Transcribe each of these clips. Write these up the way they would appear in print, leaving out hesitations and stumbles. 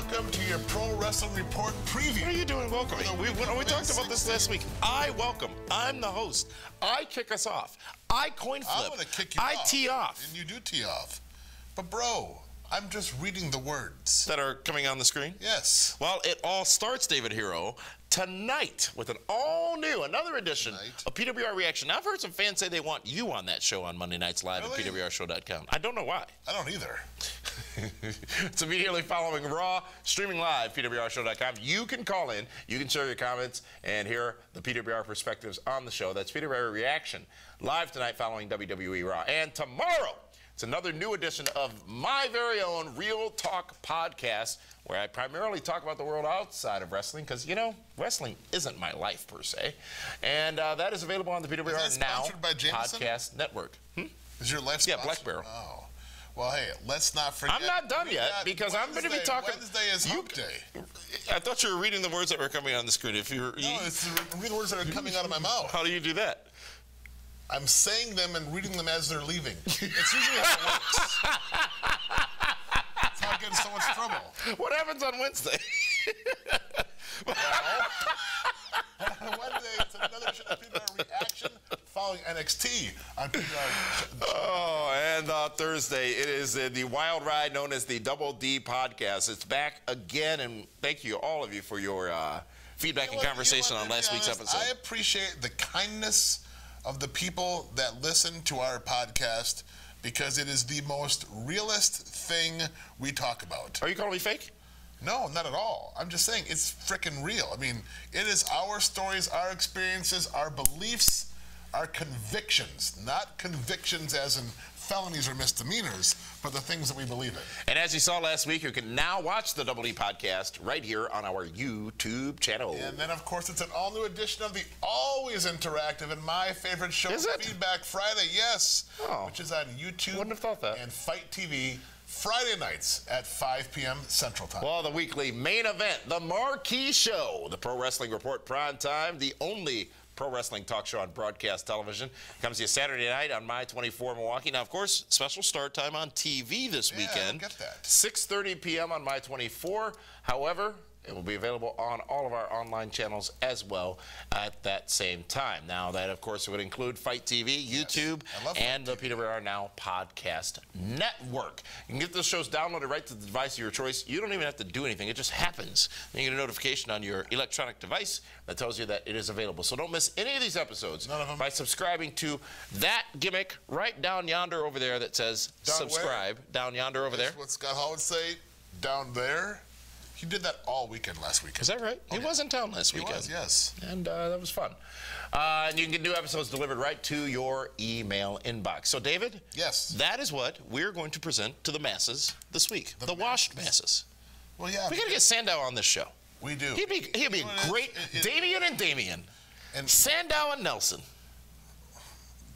welcome to your Pro Wrestling Report preview. What are you doing welcoming? We talked about this last week. I welcome. I'm the host. I kick us off. I coin flip. I'm going to kick you off. I tee off. And you do tee off. But, bro, I'm just reading the words. That are coming on the screen? Yes. Well, it all starts, David Hero, tonight with an all-new, another edition of PWR Reaction. Now, I've heard some fans say they want you on that show on Monday nights live at PWRshow.com. I don't know why. I don't either. It's immediately following Raw, streaming live, PWRshow.com. You can call in, you can share your comments, and hear the PWR perspectives on the show. That's PWR Reaction, live tonight following WWE Raw. And tomorrow, it's another new edition of my very own Real Talk podcast, where I primarily talk about the world outside of wrestling, because, you know, wrestling isn't my life, per se. And that is available on the PWR Now Podcast Network. Is your life sponsored? Yeah, Black Barrel. Oh. Well, hey, let's not forget. I'm not done yet, because I'm going to be talking. Wednesday is Hump Day. I thought you were reading the words that were coming on the screen. If you're, no, it's reading the words that are coming out of my mouth. How do you do that? I'm saying them and reading them as they're leaving. It's usually how it works. That's how I get in so much trouble. What happens on Wednesday? Well, on Wednesday, it's another edition of PWR Reaction following NXT on PWR. Oh, and Thursday, it is the wild ride known as the Double D Podcast. It's back again, and thank you, all of you, for your feedback and conversation on last week's episode. I appreciate the kindness of the people that listen to our podcast, because it is the most realist thing we talk about. Are you calling me fake? No, not at all. I'm just saying it's frickin' real. I mean, it is our stories, our experiences, our beliefs, our convictions. Not convictions as in felonies or misdemeanors, but the things that we believe in. And as you saw last week, you can now watch the Double D Podcast right here on our YouTube channel. And then, of course, it's an all-new edition of the always interactive and my favorite show, Feedback Friday, yes, which is on YouTube. Wouldn't have thought that. And Fight TV, Friday nights at 5 p.m. Central Time. Well, the weekly main event, the marquee show, the Pro Wrestling Report Prime Time, the only pro wrestling talk show on broadcast television, comes to you Saturday night on My 24 Milwaukee. Now, of course, special start time on TV this weekend. Get that. 6:30 p.m. on My 24. However, it will be available on all of our online channels as well at that same time. Now, that, of course, would include Fight TV, YouTube, and the PWR Now Podcast Network. You can get those shows downloaded right to the device of your choice. You don't even have to do anything. It just happens. And you get a notification on your electronic device that tells you that it is available. So don't miss any of these episodes by subscribing to that gimmick right down yonder over there that says subscribe. Down yonder over there. What Scott Hall would say, down there. He did that all weekend last weekend. Is that right? He was in town last weekend. He was, yes. And that was fun. And you can get new episodes delivered right to your email inbox. So, David? Yes. That is what we're going to present to the masses this week. The washed masses. Well, yeah. We got to get Sandow on this show. We do. He'd be great. Damien and Damien. And Sandow and Nelson.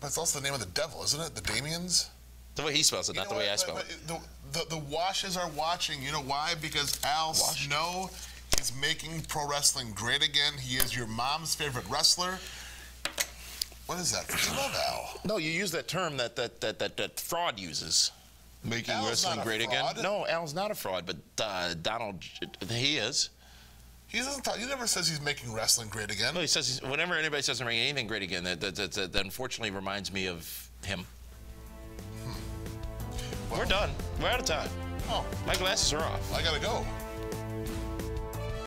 But it's also the name of the devil, isn't it? The Damians? The way he spells it, not the way I spell it. The washes are watching. You know why? Because Al Snow is making pro wrestling great again. He is your mom's favorite wrestler. What is that? You love Al. No, you use that term that fraud uses. Making wrestling great again. No, Al's not a fraud, but Donald, he is. He doesn't talk. He never says he's making wrestling great again. No, he says whenever anybody says they're making anything great again, that unfortunately reminds me of him. Well, we're done. We're out of time. Oh. My glasses are off. I gotta go.